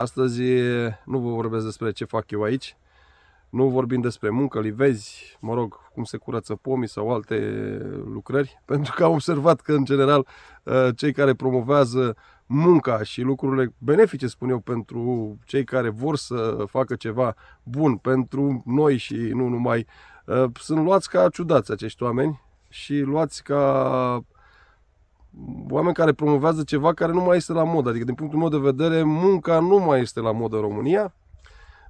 Astăzi nu vă vorbesc despre ce fac eu aici, nu vorbim despre muncă, livezi, mă rog, cum se curăță pomii sau alte lucrări, pentru că am observat că, în general, cei care promovează munca și lucrurile benefice, spun eu, pentru cei care vor să facă ceva bun pentru noi și nu numai, sunt luați ca ciudați acești oameni și luați ca oameni care promovează ceva care nu mai este la modă. Adică, din punctul meu de vedere, munca nu mai este la modă în România.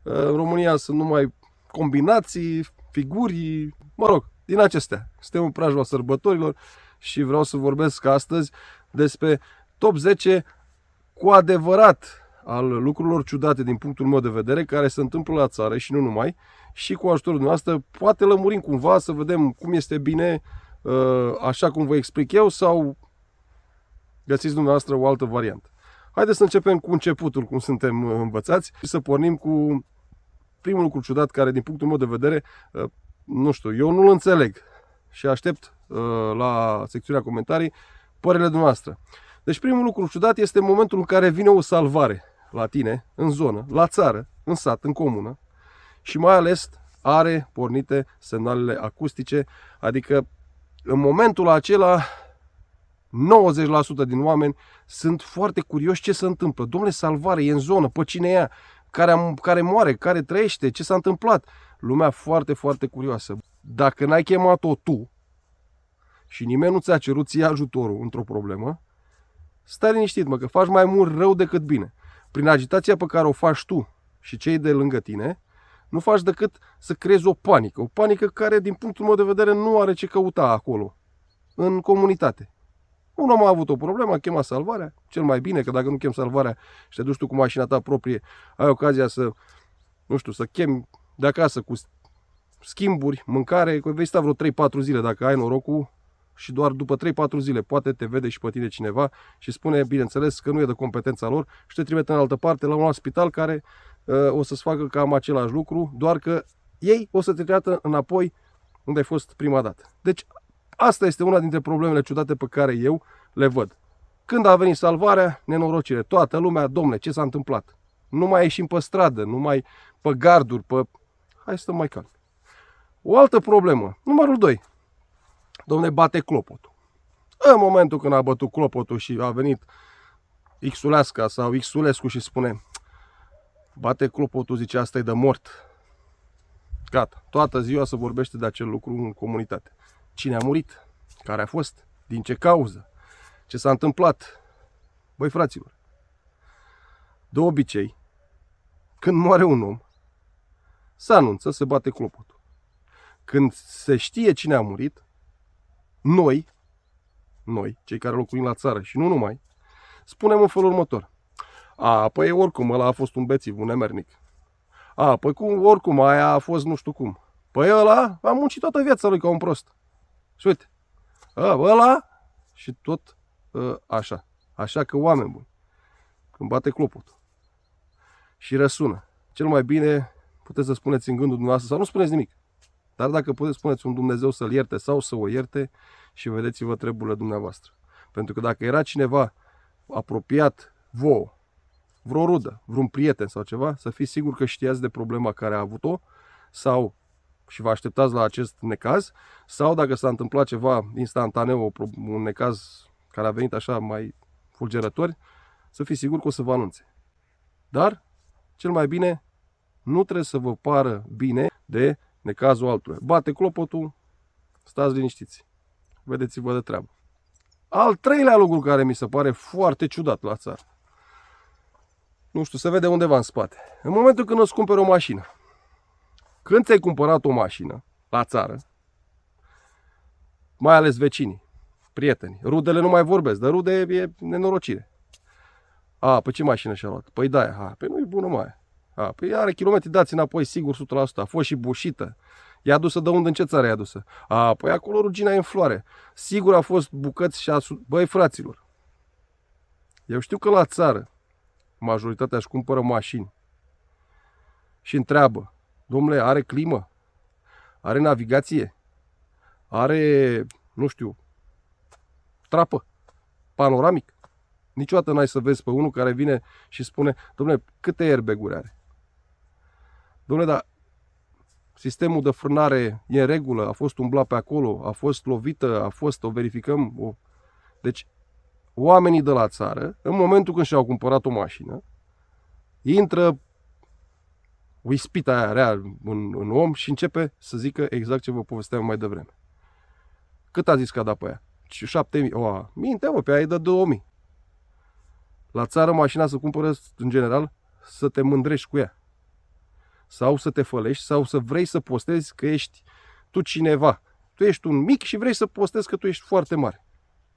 În România sunt numai combinații, figuri, mă rog, din acestea. Suntem în preajma sărbătorilor și vreau să vorbesc astăzi despre top 10 cu adevărat al lucrurilor ciudate din punctul meu de vedere care se întâmplă la țară și nu numai, și cu ajutorul dumneavoastră poate lămurim cumva să vedem cum este bine așa cum vă explic eu sau găsiți dumneavoastră o altă variantă. Haideți să începem cu începutul, cum suntem învățați, și să pornim cu primul lucru ciudat care, din punctul meu de vedere, nu știu, eu nu-l înțeleg și aștept la secțiunea comentarii părerile dumneavoastră. Deci primul lucru ciudat este momentul în care vine o salvare la tine, în zonă, la țară, în sat, în comună și mai ales are pornite semnalele acustice, adică în momentul acela 90% din oameni sunt foarte curioși ce se întâmplă. Dom'le, salvare, e în zonă, pe cine e ea? Care moare, care trăiește, ce s-a întâmplat? Lumea foarte, foarte curioasă. Dacă n-ai chemat-o tu și nimeni nu ți-a cerut ție ajutorul într-o problemă, stai liniștit, mă, că faci mai mult rău decât bine. Prin agitația pe care o faci tu și cei de lângă tine, nu faci decât să creezi o panică. O panică care, din punctul meu de vedere, nu are ce căuta acolo, în comunitate. Un om a avut o problemă, a chemat salvarea, cel mai bine, că dacă nu chem salvarea și te duci tu cu mașina ta proprie, ai ocazia să, nu știu, să chemi de acasă cu schimburi, mâncare, că vei sta vreo 3-4 zile dacă ai norocul și doar după 3-4 zile poate te vede și pe tine cineva și spune, bineînțeles, că nu e de competența lor și te trimite în altă parte la un alt spital care o să-ți facă cam același lucru, doar că ei o să te trimită înapoi unde ai fost prima dată. Deci, asta este una dintre problemele ciudate pe care eu le văd. Când a venit salvarea, nenorocire, toată lumea, domne, ce s-a întâmplat? Nu mai ieșim pe stradă, nu mai pe garduri, pe... Hai să stăm mai calm. O altă problemă, numărul 2. Domne, bate clopotul. În momentul când a bătut clopotul și a venit Xulesca sau Xulescu și spune bate clopotul, zice, asta e de mort. Gata, toată ziua se vorbește de acel lucru în comunitate. Cine a murit? Care a fost? Din ce cauză? Ce s-a întâmplat? Băi, fraților, de obicei, când moare un om, se anunță, se bate clopotul. Când se știe cine a murit, noi, cei care locuim la țară și nu numai, spunem în felul următor. Păi oricum, ăla a fost un bețiv, un nemernic. Păi oricum, aia a fost nu știu cum. Păi ăla a muncit toată viața lui ca un prost. Și uite, ăla și tot așa. Așa că, oameni buni, când bate clopotul și răsună, cel mai bine puteți să spuneți în gândul dumneavoastră sau nu spuneți nimic. Dar dacă puteți, spuneți un Dumnezeu să-l ierte sau să o ierte și vedeți-vă treburile dumneavoastră. Pentru că dacă era cineva apropiat vouă, vreo rudă, vreun prieten sau ceva, să fiți sigur că știați de problema care a avut-o sau și vă așteptați la acest necaz, sau dacă s-a întâmplat ceva instantaneu, un necaz care a venit așa mai fulgerător, să fiți sigur că o să vă anunțe. Dar, cel mai bine, nu trebuie să vă pară bine de necazul altuia. Bate clopotul, stați liniștiți. Vedeți-vă de treabă. Al treilea lucru care mi se pare foarte ciudat la țară. Nu știu, se vede undeva în spate. În momentul când îți cumperi o mașină, când ți-ai cumpărat o mașină la țară, mai ales vecinii, prietenii, rudele nu mai vorbesc, dar rude e nenorocire. Păi ce mașină și-a luat? Păi da, păi nu e bună mai. Păi are kilometri dați înapoi, sigur, 100%. A fost și bușită. E adusă de unde, în ce țară e adusă? Păi acolo rugina e în floare. Sigur a fost bucăți și Băi, fraților, eu știu că la țară majoritatea își cumpără mașini și întreabă, domnule, are climă? Are navigație? Are, nu știu, trapă? Panoramic? Niciodată n-ai să vezi pe unul care vine și spune, dom'le, câte airbag-uri are? Dom'le, dar sistemul de frânare e în regulă, a fost umblat pe acolo, a fost lovită, o verificăm. Deci, oamenii de la țară, în momentul când și-au cumpărat o mașină, intră o ispită aia rea în om și începe să zică exact ce vă povesteam mai devreme. Cât a zis că a dat pe aia? 7.000. Minte, mă, pe aia e de 2.000. La țară mașina se cumpără, în general, să te mândrești cu ea. Sau să te fălești, sau să vrei să postezi că ești tu cineva. Tu ești un mic și vrei să postezi că tu ești foarte mare.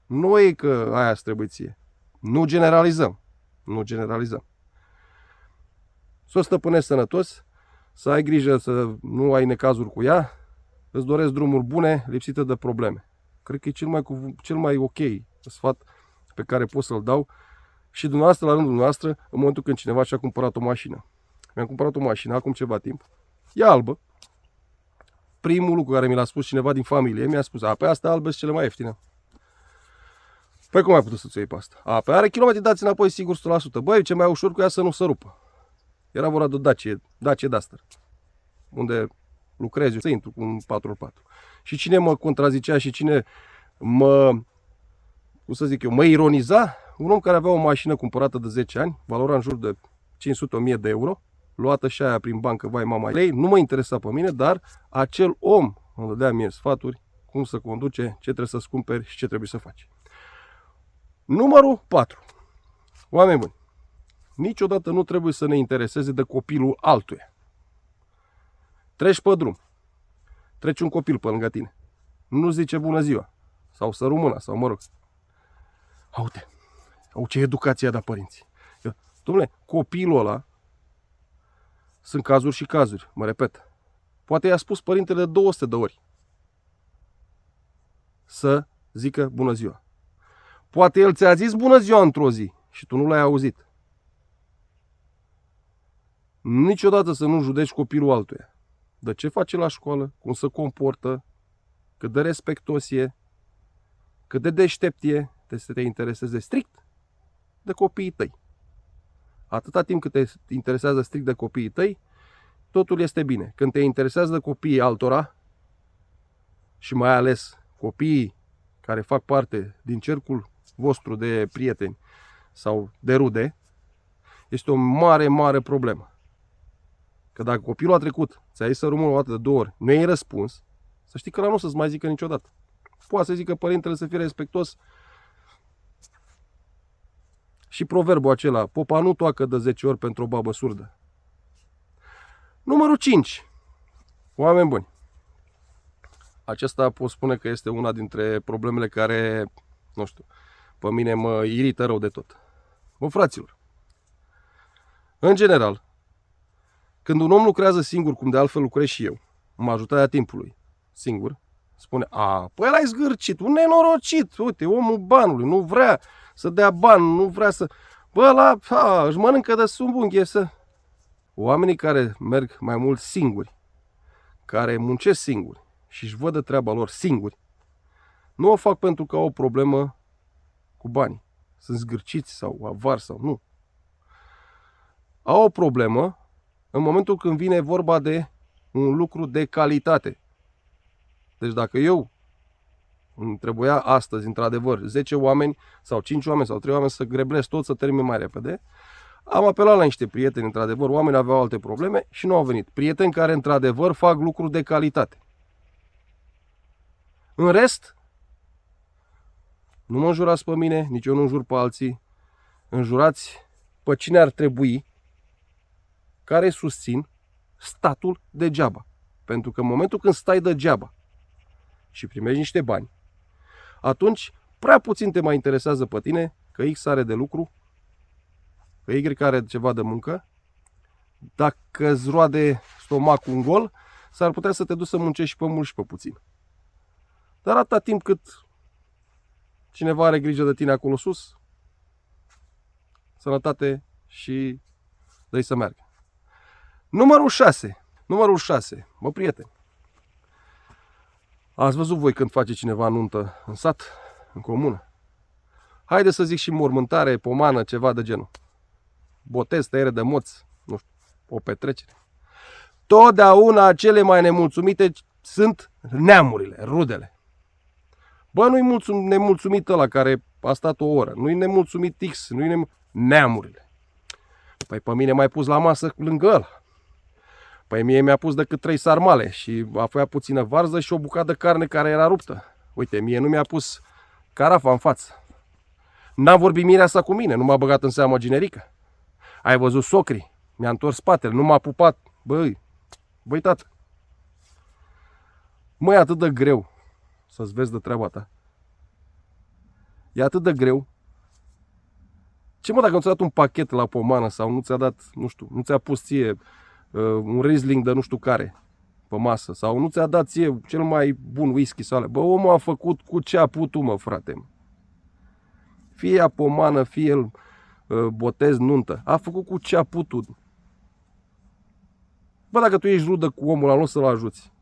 Nu e că aia îți trebuie ție. Nu generalizăm. Nu generalizăm. Să o stăpânești sănătos, să ai grijă să nu ai necazuri cu ea, îți doresc drumuri bune, lipsite de probleme. Cred că e cel mai ok sfat pe care pot să-l dau și dumneavoastră, la rândul dumneavoastră, în momentul când cineva și-a cumpărat o mașină. Mi-am cumpărat o mașină acum ceva timp. E albă. Primul lucru care mi l-a spus cineva din familie, mi-a spus, pe asta albă sunt cele mai ieftine. Păi cum ai putut să-ți iei pe asta? Pe are kilometri dați înapoi sigur 100%. Băi, ce mai ușor cu ea să nu se rupă. Era vorba de Dacia Duster, unde lucrez eu, să intru cu un 4x4. Și cine mă contrazicea și cine mă ironiza? Un om care avea o mașină cumpărată de 10 ani, valora în jur de 500-1000 de euro, luată și aia prin bancă, vai mama ei, nu mă interesa pe mine, dar acel om îmi dădea mie sfaturi, cum să conduce, ce trebuie să-ți cumperi și ce trebuie să faci. Numărul 4. Oameni buni, niciodată nu trebuie să ne intereseze de copilul altuia. Treci pe drum, treci un copil pe lângă tine, nu zice bună ziua, sau să rămână, sau mă rog. Uite, ce educație a dat părinții. Dom'le, copilul ăla, sunt cazuri și cazuri, mă repet. Poate i-a spus părintele de 200 de ori să zică bună ziua. Poate el ți-a zis bună ziua într-o zi și tu nu l-ai auzit. Niciodată să nu judeci copilul altuia. De ce face la școală, cum se comportă, cât de respectos e, cât de deștept e, să te intereseze strict de copiii tăi. Atâta timp cât te interesează strict de copiii tăi, totul este bine. Când te interesează de copiii altora, și mai ales copiii care fac parte din cercul vostru de prieteni sau de rude, este o mare, mare problemă. Că dacă copilul a trecut, ți-a zis să rămână o dată de 2 ori, nu i-ai răspuns, să știi că ăla nu o să-ți mai zică niciodată. Poate să zică părintele să fie respectos. Și proverbul acela, popa nu toacă de 10 ori pentru o babă surdă. Numărul 5. Oameni buni. Acesta pot spune că este una dintre problemele care, nu știu, pe mine mă irită rău de tot. Bă, fraților, în general, când un om lucrează singur, cum de altfel lucrez și eu, majoritatea timpului, singur, spune, păi ăla-i zgârcit, un nenorocit, uite, omul banului, nu vrea să dea bani, nu vrea să... Bă, ăla, își mănâncă de sumbunghe să... Oamenii care merg mai mult singuri, care muncesc singuri și își văd de treaba lor singuri, nu o fac pentru că au o problemă cu banii. Sunt zgârciți sau avari sau nu. Au o problemă în momentul când vine vorba de un lucru de calitate. Deci dacă eu îmi trebuia astăzi, într-adevăr, 10 oameni sau 5 oameni sau 3 oameni să greblesc tot, să termin mai repede, am apelat la niște prieteni, într-adevăr, oamenii aveau alte probleme și nu au venit. Prieteni care, într-adevăr, fac lucruri de calitate. În rest, nu mă înjurați pe mine, nici eu nu înjur pe alții. Înjurați pe cine ar trebui, care susțin statul degeaba. Pentru că în momentul când stai degeaba și primești niște bani, atunci prea puțin te mai interesează pe tine că X are de lucru, că Y are ceva de muncă. Dacă îți roade stomacul un gol, s-ar putea să te duci să muncești și pe mult și pe puțin. Dar atâta timp cât cineva are grijă de tine acolo sus, sănătate și dă-i să meargă. Numărul 6. Numărul 6. Mă, prieteni, ați văzut voi când face cineva nuntă în sat, în comună? haide să zic și mormântare, pomană, ceva de genul. Botez, tăiere de moți, nu știu, o petrecere. Totdeauna cele mai nemulțumite sunt neamurile, rudele. Bă, nu-i nemulțumit ăla care a stat o oră, nu-i nemulțumit X, nu-i neamurile. Păi pe mine m-ai pus la masă lângă ăla. Păi mie mi-a pus decât 3 sarmale și apoi puțină varză și o bucată de carne care era ruptă. Uite, mie nu mi-a pus carafa în față. N-a vorbit mireasa cu mine, nu m-a băgat în seamă generică. Ai văzut socrii? Mi-a întors spatele, nu m-a pupat. Băi, tată. Măi, atât de greu să-ți vezi de treaba ta. E atât de greu. Ce mă, dacă nu ți-a dat un pachet la pomană sau nu ți-a dat, nu știu, nu ți-a pus ție un Riesling de nu știu care pe masă sau nu ți-a dat ție cel mai bun whisky sau ale. Bă, omul a făcut cu ce a putut, mă, frate. Fie ea pomană, fie el botez, nuntă. A făcut cu ce a putut. Bă, dacă tu ești rudă cu omul ăla, nu să-l ajuți.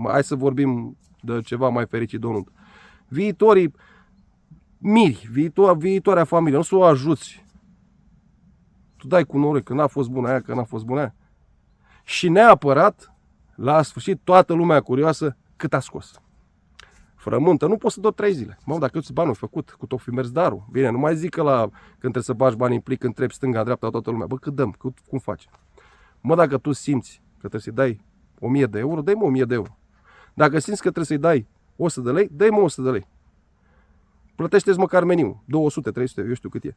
Hai să vorbim de ceva mai fericit de o nuntă. Viitorii miri, viitoarea familie, nu să o ajuți. Tu dai cu noroc că n-a fost bună aia, că n-a fost bună aia. Și neapărat, la sfârșit, toată lumea curioasă cât a scos. Frământă, nu poți să dau 3 zile. Mă, dacă câți bani ai făcut, cu tot fi mers darul. Bine, nu mai zic că când trebuie să bagi bani în plic, când trebuie stânga, dreapta, toată lumea. Bă, cât dăm, cum faci? Mă, dacă tu simți că trebuie să-i dai 1000 de euro, dai-mă 1000 de euro. Dacă simți că trebuie să-i dai 100 de lei, dai-mă 100 de lei. Plătește-ți măcar meniu, 200, 300, eu știu cât e.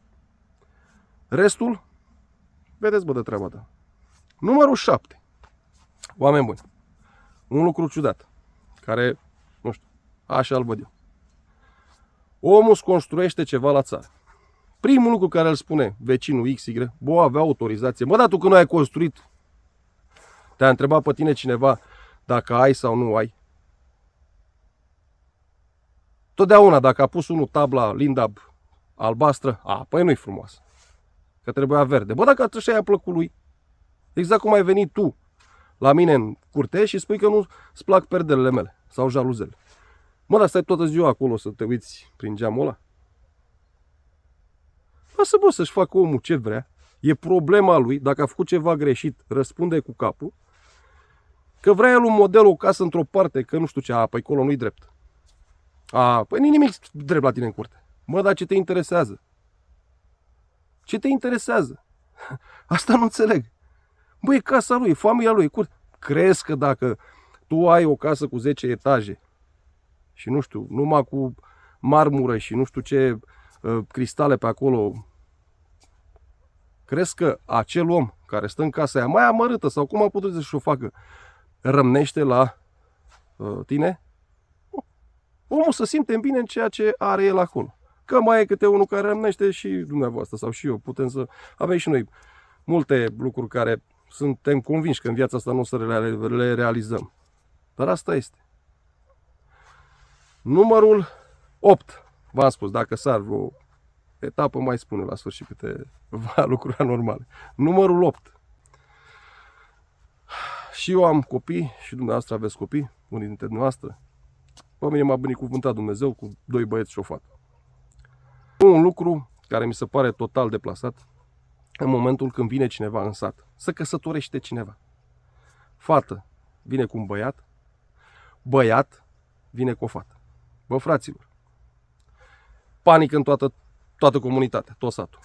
Restul, vedeți, bă, de treaba ta. Numărul 7. Oameni buni. Un lucru ciudat, care, nu știu, așa îl văd eu. Omul își construiește ceva la țară. Primul lucru care îl spune vecinul XY, bă, avea autorizație. Mă, dar tu că nu ai construit, te-a întrebat pe tine cineva dacă ai sau nu ai. Totdeauna, dacă a pus unul tabla Lindab albastră, păi nu-i frumoasă. Că trebuia verde. Bă, dacă așa i-a plăcut lui, exact cum ai venit tu la mine în curte și spui că nu-ți plac perdelele mele sau jaluzele. Mă, dar stai toată ziua acolo să te uiți prin geamul ăla? Lasă, bă, să-și facă omul ce vrea. E problema lui. Dacă a făcut ceva greșit, răspunde cu capul. Că vrea el un model, o casă într-o parte, că nu știu ce, păi acolo nu-i drept. Păi nu-i nimic drept la tine în curte. Mă, dar ce te interesează? Ce te interesează? Asta nu înțeleg. Băi, e casa lui, e familia lui, e curte. Crezi că dacă tu ai o casă cu 10 etaje și nu știu, numai cu marmură și nu știu ce cristale pe acolo, crezi că acel om care stă în casa aia mai amărâtă sau cum a putut să-și o facă, rămnește la tine? Omul să simte bine în ceea ce are el acolo. Că mai e câte unul care rămnește și dumneavoastră sau și eu. Putem să avem și noi multe lucruri care suntem convinși că în viața asta nu o să le realizăm. Dar asta este. Numărul 8. V-am spus, dacă sar vreo etapă, mai spune la sfârșit câteva lucruri anormale. Numărul 8. Și eu am copii și dumneavoastră aveți copii, unii dintre dumneavoastră. Pe mine m-a binecuvântat Dumnezeu cu 2 băieți și o fată. Un lucru care mi se pare total deplasat în momentul când vine cineva în sat să căsătorește cineva. Fată vine cu un băiat, băiat vine cu o fată. Bă, fraților, panică în toată comunitatea, tot satul.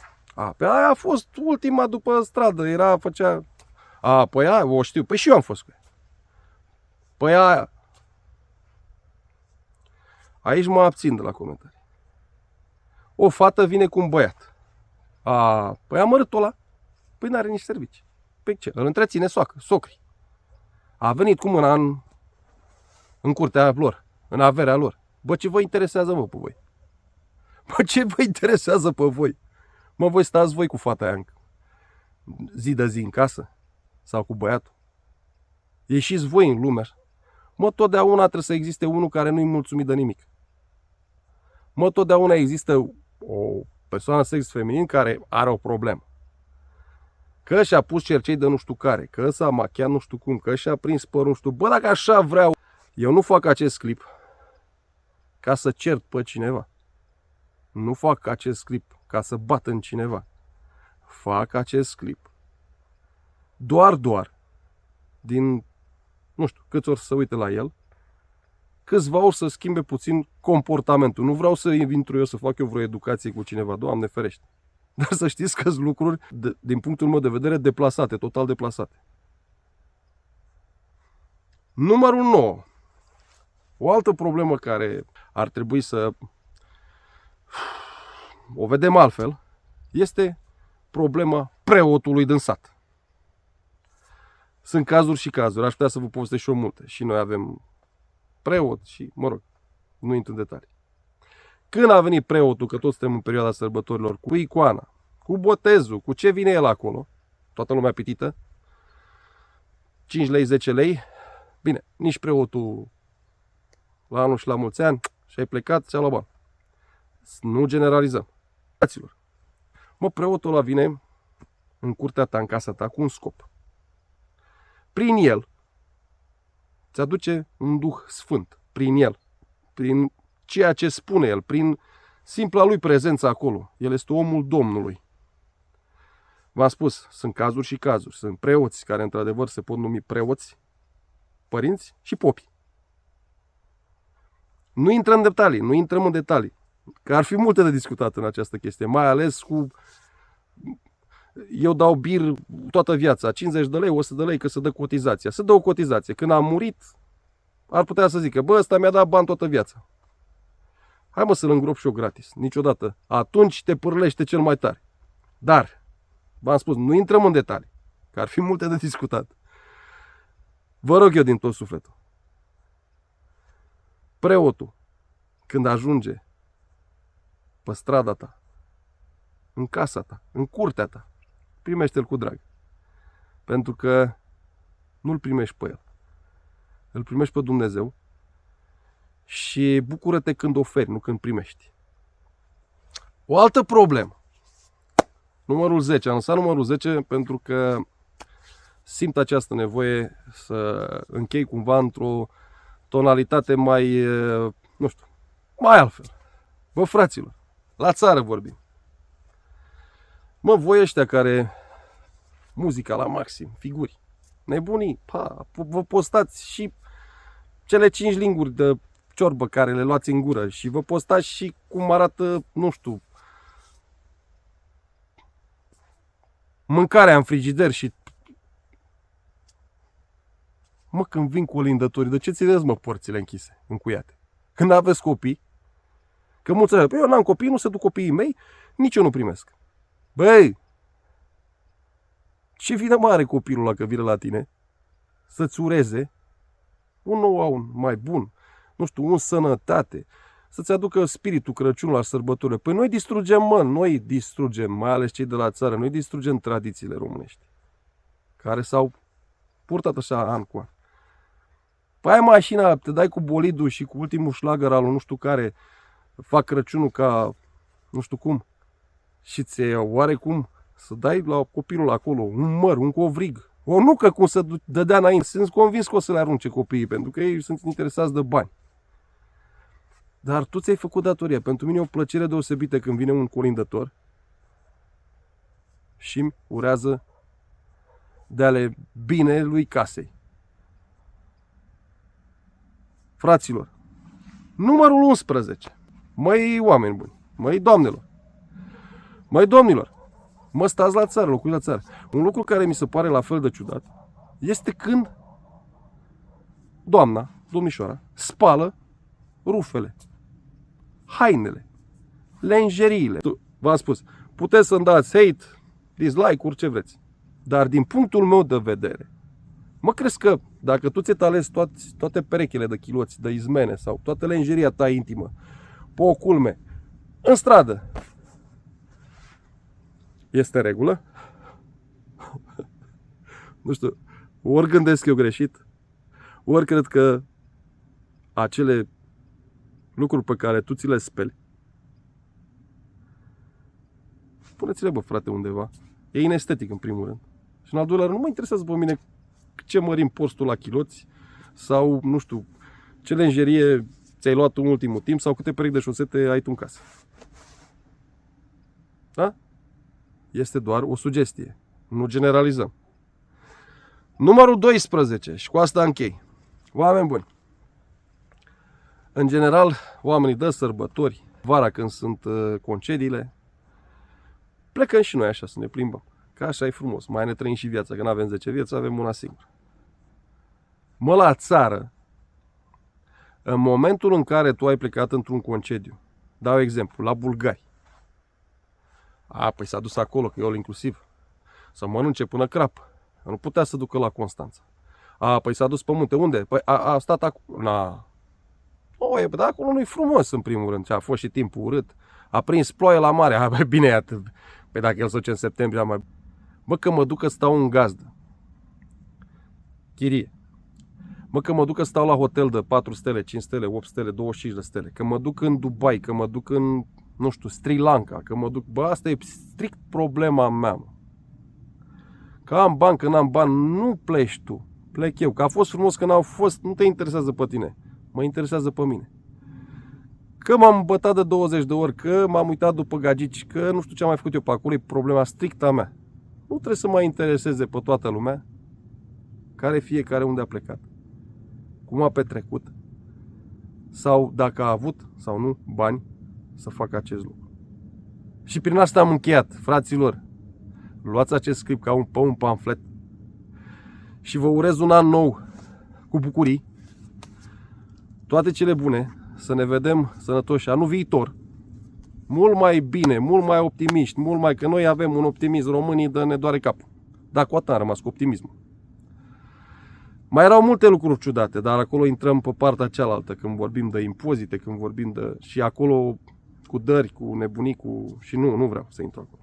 Pe aia a fost ultima după stradă, făcea... Păi aia, o știu, păi și eu am fost cu ea. Păi aia... Aici mă abțin de la comentarii. O fată vine cu un băiat. Păi amărâtul ăla, păi n-are nici servici. Păi ce? Îl întreține socrii. A venit cu mâna în curtea lor, în averea lor. Bă, ce vă interesează, mă, pe voi? Bă, ce vă interesează pe voi? Mă, voi stați voi cu fata aia zi de zi în casă? Sau cu băiatul? Ieșiți voi în lume. Mă, totdeauna trebuie să existe unul care nu-i mulțumit de nimic. Mă, totdeauna există o persoană sex feminin care are o problemă. Că și-a pus cercei de nu știu care, că s-a machiat nu știu cum, că și-a prins părul nu știu. Bă, dacă așa vreau, eu nu fac acest clip ca să cert pe cineva. Nu fac acest clip ca să bat în cineva. Fac acest clip doar din, nu știu, câți ori să uite la el, câțiva ori să schimbe puțin comportamentul. Nu vreau să intru eu să fac eu vreo educație cu cineva, Doamne ferește. Dar să știți că sunt lucruri, din punctul meu de vedere, deplasate, total deplasate. Numărul 9. O altă problemă care ar trebui să o vedem altfel este problema preotului din sat. Sunt cazuri și cazuri, aș putea să vă povestesc și eu multe. Și noi avem preot și, mă rog, nu intru în detalii. Când a venit preotul, că toți suntem în perioada sărbătorilor, cu icoana, cu botezul, cu ce vine el acolo, toată lumea pitită, 5 lei, 10 lei, bine, nici preotul la anul și la mulți ani și ai plecat, ți-a luat bani. Nu generalizăm. Fraților, mă, preotul ăla vine în curtea ta, în casa ta, cu un scop. Prin el îți aduce un Duh Sfânt, prin el, prin ceea ce spune el, prin simpla lui prezență acolo. El este omul Domnului. V-am spus, sunt cazuri și cazuri. Sunt preoți care într-adevăr se pot numi preoți, părinți și popi. Nu intrăm în detalii, că ar fi multe de discutat în această chestie, mai ales cu... Eu dau bir toată viața, 50 de lei, 100 de lei, că se dă cotizația. Se dă o cotizație. Când am murit, ar putea să zică, bă, ăsta mi-a dat bani toată viața. Hai mă să-l îngrop și eu gratis, niciodată. Atunci te pârlește cel mai tare. Dar, v-am spus, nu intrăm în detalii, că ar fi multe de discutat. Vă rog eu din tot sufletul. Preotul, când ajunge pe strada ta, în casa ta, în curtea ta, primește-l cu drag. Pentru că nu-l primești pe el. Îl primești pe Dumnezeu și bucură-te când oferi, nu când primești. O altă problemă. Numărul 10. Am lăsat numărul 10 pentru că simt această nevoie să închei cumva într-o tonalitate mai, nu știu, mai altfel. Bă, fraților, la țară vorbim. Mă, voi ăștia care, muzica la maxim, figuri, nebunii, vă postați și cele 5 linguri de ciorbă care le luați în gură și vă postați și cum arată, nu știu, mâncarea în frigider și... Mă, când vin cu olindătorii, de ce țineți, mă, porțile închise, încuiate? Când aveți copii? Că mulți zic, eu n-am copii, nu se duc copiii mei, nici eu nu primesc. Băi, ce vină mare copilul ăla că vine la tine să-ți ureze un nou an mai bun, nu știu, în sănătate, să-ți aducă spiritul Crăciunului la sărbătoare. Păi noi distrugem, mai ales cei de la țară, noi distrugem tradițiile românești, care s-au purtat așa an cu an. Păi ai mașina, te dai cu bolidul și cu ultimul șlagăr al nu știu care, fac Crăciunul ca nu știu cum, și ți-e oarecum să dai la copilul acolo un măr, un covrig, o nucă cum se dădea înainte. Sunt convins că o să le arunce copiii, pentru că ei sunt interesați de bani. Dar tu ți-ai făcut datoria. Pentru mine e o plăcere deosebită când vine un colindător și îmi urează de ale bine lui casei. Fraților, numărul 11. Măi oameni buni, măi doamnelor, măi domnilor, mă, stați la țară, locuiți la țară. Un lucru care mi se pare la fel de ciudat este când doamna, domnișoara, spală rufele, hainele, lenjeriile. V-am spus, puteți să-mi dați hate, dislike-uri, ce vreți. Dar din punctul meu de vedere, mă crezi că dacă tu ți-ai ales toate perechile de chiloți, de izmene sau toată lenjeria ta intimă, pe o culme, în stradă, este regulă? Nu știu, ori gândesc eu greșit, ori cred că acele lucruri pe care tu ți le speli, puneți-le, bă, frate, undeva. E inestetic, în primul rând. Și în al doilea rând, nu mă interesează pe mine ce mărim postul la chiloți sau, nu știu, ce lenjerie ți-ai luat în ultimul timp sau câte perechi de șosete ai tu în casă. Da? Este doar o sugestie. Nu generalizăm. Numărul 12. Și cu asta închei. Oameni buni. În general, oamenii dă sărbători, vara când sunt concediile, plecăm și noi așa să ne plimbăm. Că așa e frumos. Mai ne trăim și viața, că nu avem 10 vieți, avem una singură. Mă, la țară, în momentul în care tu ai plecat într-un concediu, dau exemplu, la bulgari. Păi s-a dus acolo, că e all inclusiv. Să mănânce până crap. Nu putea să ducă la Constanța. Păi s-a dus pe munte. Unde? Păi a stat acolo. Dar acolo nu-i frumos în primul rând. A fost și timpul urât. A prins ploaie la mare. Băi, bine, atât. Păi dacă el se duce în septembrie, mai... Bă, că mă duc că stau în gazdă. Chirie. Bă, că mă duc că stau la hotel de 4 stele, 5 stele, 8 stele, 25 de stele. Că mă duc în Dubai, că mă duc în, nu știu, Sri Lanka, că mă duc... Bă, asta e strict problema mea, mă. Că am bani, că n-am bani, nu pleci tu. Plec eu. Că a fost frumos, că n-au fost, nu te interesează pe tine. Mă interesează pe mine. Că m-am bătat de 20 de ori, că m-am uitat după gagici, că nu știu ce am mai făcut eu pe acolo, e problema strictă a mea. Nu trebuie să mă intereseze pe toată lumea care fiecare unde a plecat, cum a petrecut, sau dacă a avut sau nu bani să facă acest lucru. Și prin asta am încheiat, fraților. Luați acest script ca un pamflet și vă urez un an nou cu bucurii, toate cele bune, să ne vedem sănătoși anul viitor, mult mai bine, mult mai optimiști, mult mai, că noi avem un optimism, românii de ne doare capul. Dar cu atât am rămas cu optimismul. Mai erau multe lucruri ciudate, dar acolo intrăm pe partea cealaltă, când vorbim de impozite, când vorbim de... și acolo cu dări, cu nebunii, cu... și nu vreau să intru acolo.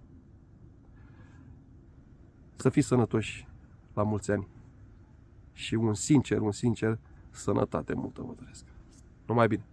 Să fiți sănătoși la mulți ani și un sincer sănătate multă vă doresc. Numai bine!